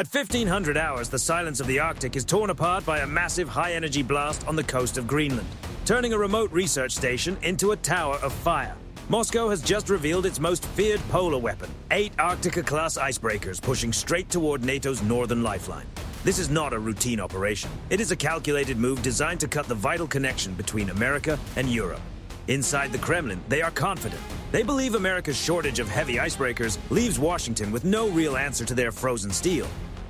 At 1500 hours, the silence of the Arctic is torn apart by a massive high-energy blast on the coast of Greenland, turning a remote research station into a tower of fire. Moscow has just revealed its most feared polar weapon, 8 Arctica-class icebreakers pushing straight toward NATO's northern lifeline. This is not a routine operation. It is a calculated move designed to cut the vital connection between America and Europe. Inside the Kremlin, they are confident. They believe America's shortage of heavy icebreakers leaves Washington with no real answer to their frozen steel.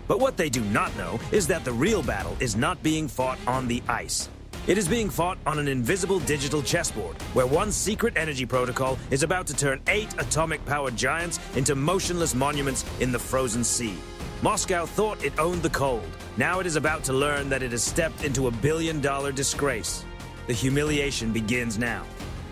But what they do not know is that the real battle is not being fought on the ice. It is being fought on an invisible digital chessboard, where one secret energy protocol is about to turn 8 atomic-powered giants into motionless monuments in the frozen sea. Moscow thought it owned the cold. Now it is about to learn that it has stepped into a billion-dollar disgrace. The humiliation begins now.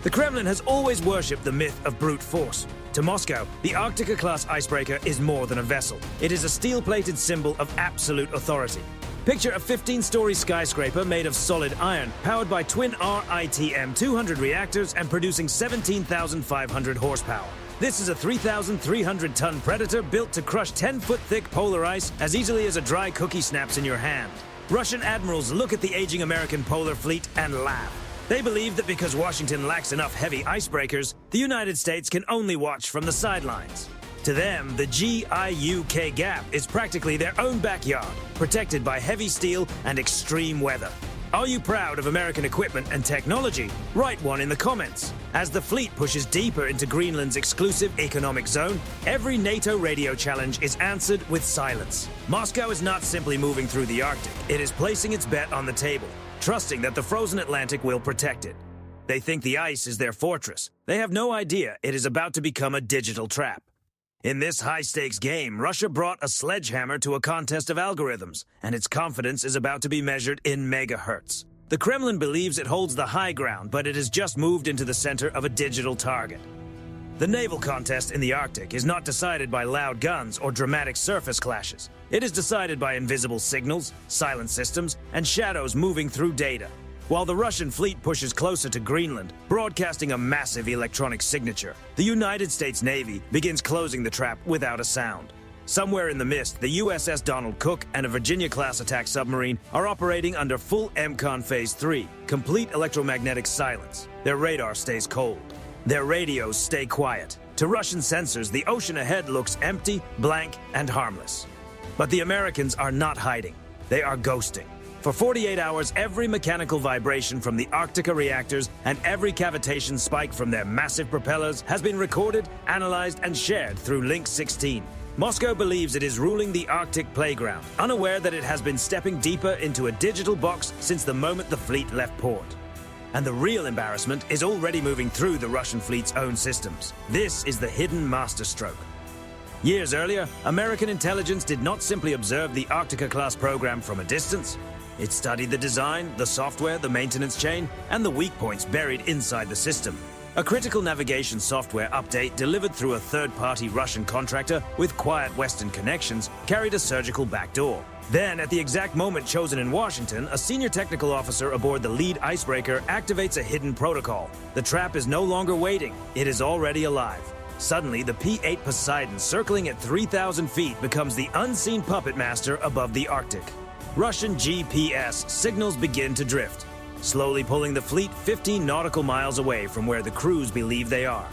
The Kremlin has always worshipped the myth of brute force. To Moscow, the Arctica-class icebreaker is more than a vessel. It is a steel-plated symbol of absolute authority. Picture a 15-story skyscraper made of solid iron, powered by twin RITM 200 reactors and producing 17,500 horsepower. This is a 3,300-ton Predator built to crush 10-foot-thick polar ice as easily as a dry cookie snaps in your hand. Russian admirals look at the aging American polar fleet and laugh. They believe that because Washington lacks enough heavy icebreakers, the United States can only watch from the sidelines. To them, the GIUK Gap is practically their own backyard, protected by heavy steel and extreme weather. Are you proud of American equipment and technology? Write one in the comments. As the fleet pushes deeper into Greenland's exclusive economic zone, every NATO radio challenge is answered with silence. Moscow is not simply moving through the Arctic, it is placing its bet on the table, trusting that the frozen Atlantic will protect it. They think the ice is their fortress. They have no idea it is about to become a digital trap. In this high-stakes game, Russia brought a sledgehammer to a contest of algorithms, and its confidence is about to be measured in megahertz. The Kremlin believes it holds the high ground, but it has just moved into the center of a digital target. The naval contest in the Arctic is not decided by loud guns or dramatic surface clashes. It is decided by invisible signals, silent systems, and shadows moving through data. While the Russian fleet pushes closer to Greenland, broadcasting a massive electronic signature, the United States Navy begins closing the trap without a sound. Somewhere in the mist, the USS Donald Cook and a Virginia-class attack submarine are operating under full MCON Phase 3, complete electromagnetic silence. Their radar stays cold. Their radios stay quiet. To Russian sensors, the ocean ahead looks empty, blank, and harmless. But the Americans are not hiding. They are ghosting. For 48 hours, every mechanical vibration from the Arctica reactors and every cavitation spike from their massive propellers has been recorded, analyzed, and shared through Link 16. Moscow believes it is ruling the Arctic playground, unaware that it has been stepping deeper into a digital box since the moment the fleet left port. And the real embarrassment is already moving through the Russian fleet's own systems. This is the hidden masterstroke. Years earlier, American intelligence did not simply observe the Arctica-class program from a distance. It studied the design, the software, the maintenance chain, and the weak points buried inside the system. A critical navigation software update delivered through a third-party Russian contractor with quiet Western connections carried a surgical backdoor. Then, at the exact moment chosen in Washington, a senior technical officer aboard the lead icebreaker activates a hidden protocol. The trap is no longer waiting. It is already alive. Suddenly, the P-8 Poseidon, circling at 3,000 feet, becomes the unseen puppet master above the Arctic. Russian GPS signals begin to drift, slowly pulling the fleet 15 nautical miles away from where the crews believe they are.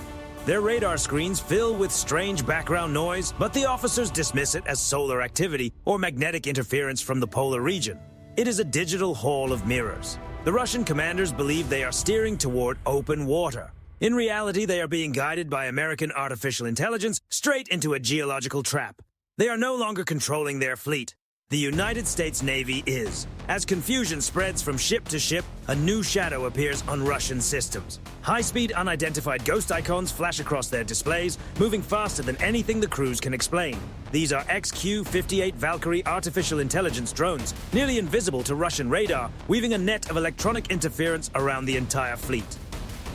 Their radar screens fill with strange background noise, but the officers dismiss it as solar activity or magnetic interference from the polar region. It is a digital hall of mirrors. The Russian commanders believe they are steering toward open water. In reality, they are being guided by American artificial intelligence straight into a geological trap. They are no longer controlling their fleet. The United States Navy is. As confusion spreads from ship to ship, a new shadow appears on Russian systems. High-speed unidentified ghost icons flash across their displays, moving faster than anything the crews can explain. These are XQ-58 Valkyrie artificial intelligence drones, nearly invisible to Russian radar, weaving a net of electronic interference around the entire fleet.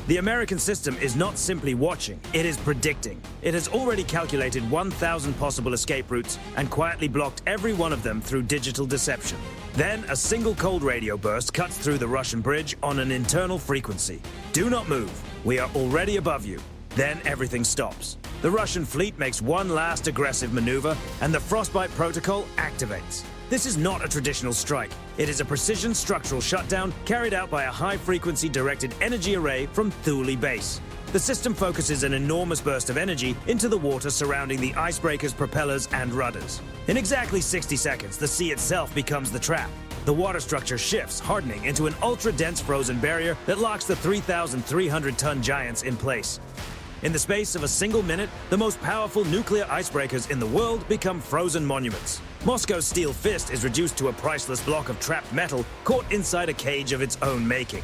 The American system is not simply watching, it is predicting. It has already calculated 1,000 possible escape routes and quietly blocked every one of them through digital deception. Then, a single cold radio burst cuts through the Russian bridge on an internal frequency. Do not move. We are already above you. Then everything stops. The Russian fleet makes one last aggressive maneuver, and the Frostbite Protocol activates. This is not a traditional strike. It is a precision structural shutdown carried out by a high-frequency directed energy array from Thule base. The system focuses an enormous burst of energy into the water surrounding the Icebreakers' propellers and rudders. In exactly 60 seconds, the sea itself becomes the trap. The water structure shifts, hardening into an ultra-dense frozen barrier that locks the 3,300-ton giants in place. In the space of a single minute, the most powerful nuclear icebreakers in the world become frozen monuments. Moscow's steel fist is reduced to a priceless block of trapped metal caught inside a cage of its own making.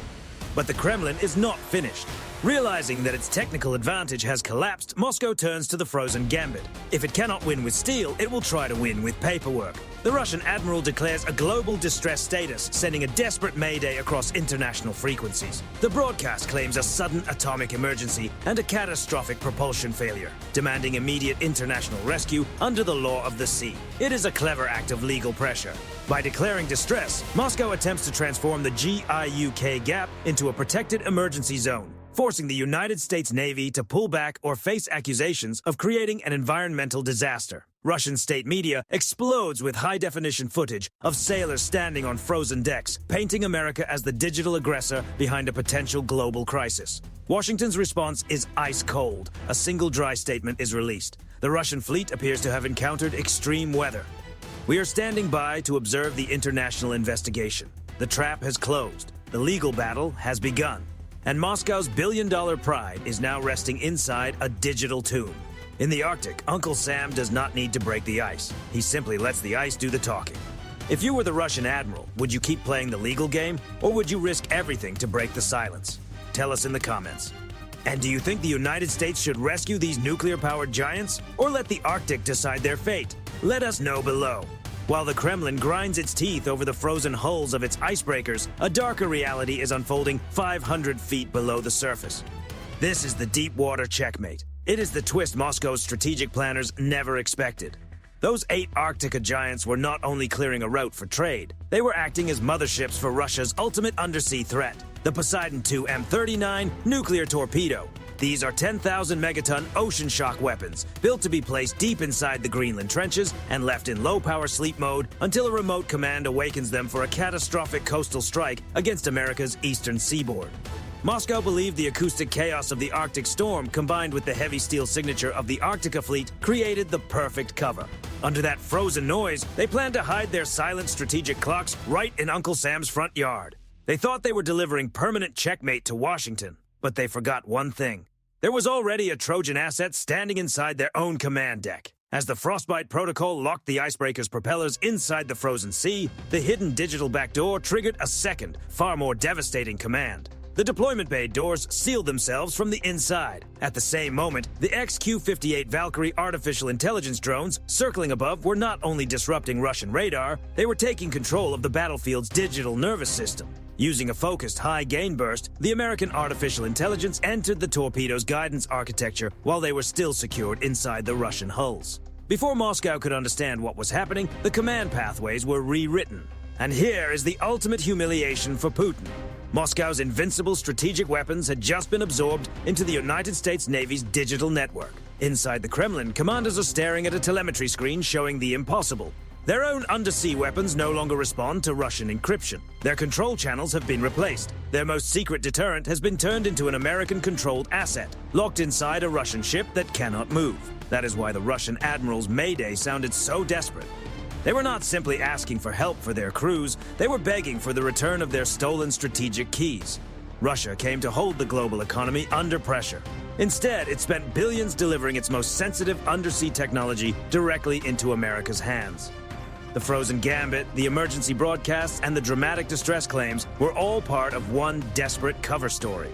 But the Kremlin is not finished. Realizing that its technical advantage has collapsed, Moscow turns to the frozen gambit. If it cannot win with steel, it will try to win with paperwork. The Russian admiral declares a global distress status, sending a desperate mayday across international frequencies. The broadcast claims a sudden atomic emergency and a catastrophic propulsion failure, demanding immediate international rescue under the law of the sea. It is a clever act of legal pressure. By declaring distress, Moscow attempts to transform the GIUK gap into a protected emergency zone, forcing the United States Navy to pull back or face accusations of creating an environmental disaster. Russian state media explodes with high-definition footage of sailors standing on frozen decks, painting America as the digital aggressor behind a potential global crisis. Washington's response is ice cold. A single dry statement is released. The Russian fleet appears to have encountered extreme weather. We are standing by to observe the international investigation. The trap has closed. The legal battle has begun. And Moscow's billion-dollar pride is now resting inside a digital tomb. In the Arctic, Uncle Sam does not need to break the ice. He simply lets the ice do the talking. If you were the Russian admiral, would you keep playing the legal game, or would you risk everything to break the silence? Tell us in the comments. And do you think the United States should rescue these nuclear-powered giants, or let the Arctic decide their fate? Let us know below. While the Kremlin grinds its teeth over the frozen hulls of its icebreakers, a darker reality is unfolding 500 feet below the surface. This is the deep water checkmate. It is the twist Moscow's strategic planners never expected. Those 8 Arctica giants were not only clearing a route for trade, they were acting as motherships for Russia's ultimate undersea threat, the Poseidon II M39 nuclear torpedo. These are 10,000 megaton ocean shock weapons, built to be placed deep inside the Greenland trenches and left in low-power sleep mode until a remote command awakens them for a catastrophic coastal strike against America's eastern seaboard. Moscow believed the acoustic chaos of the Arctic storm combined with the heavy steel signature of the Arctica fleet created the perfect cover. Under that frozen noise, they planned to hide their silent strategic clocks right in Uncle Sam's front yard. They thought they were delivering permanent checkmate to Washington, but they forgot one thing. There was already a Trojan asset standing inside their own command deck. As the Frostbite Protocol locked the Icebreaker's propellers inside the frozen sea, the hidden digital backdoor triggered a second, far more devastating command. The deployment bay doors sealed themselves from the inside. At the same moment, the XQ-58 Valkyrie artificial intelligence drones circling above were not only disrupting Russian radar, they were taking control of the battlefield's digital nervous system. Using a focused high-gain burst, the American artificial intelligence entered the torpedo's guidance architecture while they were still secured inside the Russian hulls. Before Moscow could understand what was happening, the command pathways were rewritten. And here is the ultimate humiliation for Putin. Moscow's invincible strategic weapons had just been absorbed into the United States Navy's digital network. Inside the Kremlin, commanders are staring at a telemetry screen showing the impossible. Their own undersea weapons no longer respond to Russian encryption. Their control channels have been replaced. Their most secret deterrent has been turned into an American-controlled asset, locked inside a Russian ship that cannot move. That is why the Russian admiral's mayday sounded so desperate. They were not simply asking for help for their crews, they were begging for the return of their stolen strategic keys. Russia came to hold the global economy under pressure. Instead, it spent billions delivering its most sensitive undersea technology directly into America's hands. The frozen gambit, the emergency broadcasts, and the dramatic distress claims were all part of one desperate cover story.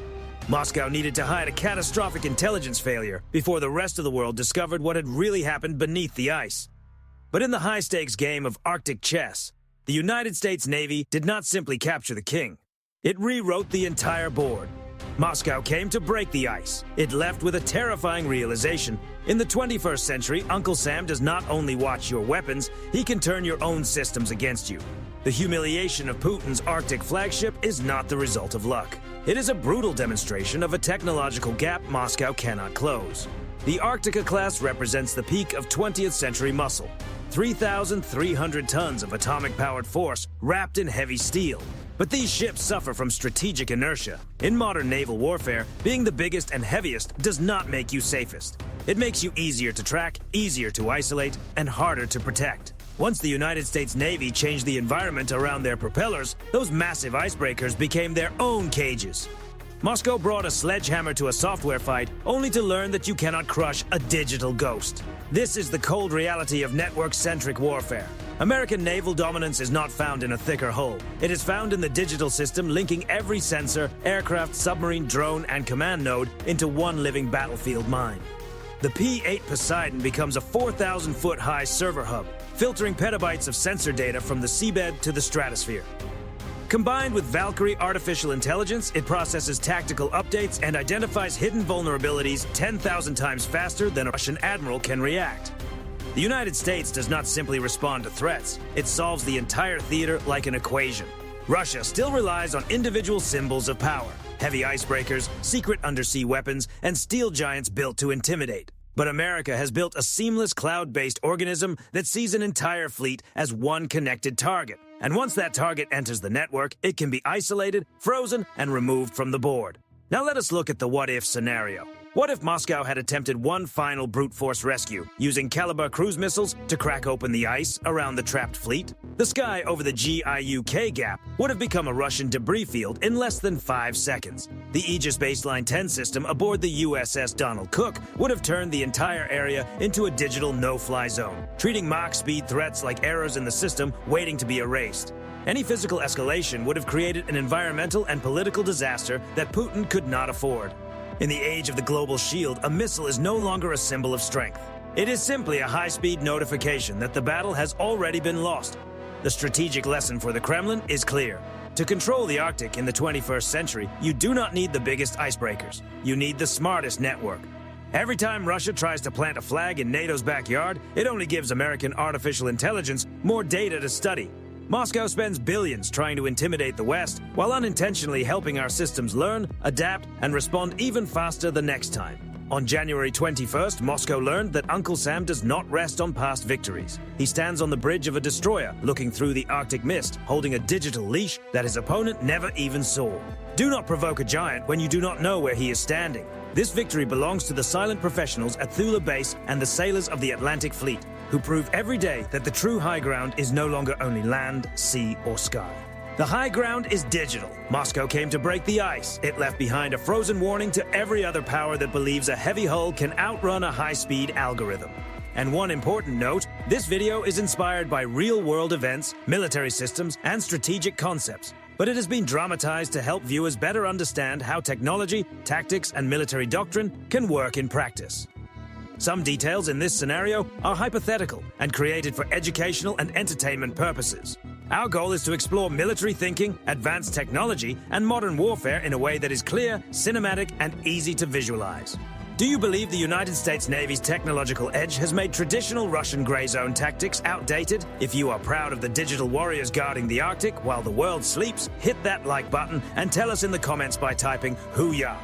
Moscow needed to hide a catastrophic intelligence failure before the rest of the world discovered what had really happened beneath the ice. But in the high-stakes game of Arctic chess, the United States Navy did not simply capture the king. It rewrote the entire board. Moscow came to break the ice. It left with a terrifying realization. In the 21st century, Uncle Sam does not only watch your weapons, he can turn your own systems against you. The humiliation of Putin's Arctic flagship is not the result of luck. It is a brutal demonstration of a technological gap Moscow cannot close. The Arctica class represents the peak of 20th century muscle. 3,300 tons of atomic-powered force wrapped in heavy steel. But these ships suffer from strategic inertia. In modern naval warfare, being the biggest and heaviest does not make you safest. It makes you easier to track, easier to isolate, and harder to protect. Once the United States Navy changed the environment around their propellers, those massive icebreakers became their own cages. Moscow brought a sledgehammer to a software fight, only to learn that you cannot crush a digital ghost. This is the cold reality of network-centric warfare. American naval dominance is not found in a thicker hull. It is found in the digital system linking every sensor, aircraft, submarine, drone, and command node into one living battlefield mine. The P-8 Poseidon becomes a 4,000-foot-high server hub, filtering petabytes of sensor data from the seabed to the stratosphere. Combined with Valkyrie artificial intelligence, it processes tactical updates and identifies hidden vulnerabilities 10,000 times faster than a Russian admiral can react. The United States does not simply respond to threats, it solves the entire theater like an equation. Russia still relies on individual symbols of power, heavy icebreakers, secret undersea weapons, and steel giants built to intimidate. But America has built a seamless cloud-based organism that sees an entire fleet as one connected target. And once that target enters the network, it can be isolated, frozen, and removed from the board. Now let us look at the what-if scenario. What if Moscow had attempted one final brute force rescue, using Caliber cruise missiles to crack open the ice around the trapped fleet? The sky over the GIUK gap would have become a Russian debris field in less than 5 seconds. The Aegis Baseline 10 system aboard the USS Donald Cook would have turned the entire area into a digital no-fly zone, treating Mach-speed threats like errors in the system waiting to be erased. Any physical escalation would have created an environmental and political disaster that Putin could not afford. In the age of the global shield, a missile is no longer a symbol of strength. It is simply a high-speed notification that the battle has already been lost. The strategic lesson for the Kremlin is clear. To control the Arctic in the 21st century, you do not need the biggest icebreakers. You need the smartest network. Every time Russia tries to plant a flag in NATO's backyard, it only gives American artificial intelligence more data to study. Moscow spends billions trying to intimidate the West, while unintentionally helping our systems learn, adapt, and respond even faster the next time. On January 21st, Moscow learned that Uncle Sam does not rest on past victories. He stands on the bridge of a destroyer, looking through the Arctic mist, holding a digital leash that his opponent never even saw. Do not provoke a giant when you do not know where he is standing. This victory belongs to the silent professionals at Thule Base and the sailors of the Atlantic Fleet, who prove every day that the true high ground is no longer only land, sea, or sky. The high ground is digital. Moscow came to break the ice. It left behind a frozen warning to every other power that believes a heavy hull can outrun a high-speed algorithm. And one important note, this video is inspired by real-world events, military systems, and strategic concepts. But it has been dramatized to help viewers better understand how technology, tactics, and military doctrine can work in practice. Some details in this scenario are hypothetical and created for educational and entertainment purposes. Our goal is to explore military thinking, advanced technology, and modern warfare in a way that is clear, cinematic, and easy to visualize. Do you believe the United States Navy's technological edge has made traditional Russian gray zone tactics outdated? If you are proud of the digital warriors guarding the Arctic while the world sleeps, hit that like button and tell us in the comments by typing "Hoo-yah."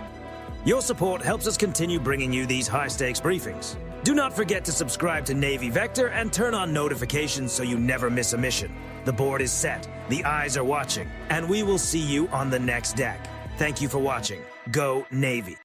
Your support helps us continue bringing you these high-stakes briefings. Do not forget to subscribe to Navy Vector and turn on notifications so you never miss a mission. The board is set, the eyes are watching, and we will see you on the next deck. Thank you for watching. Go Navy!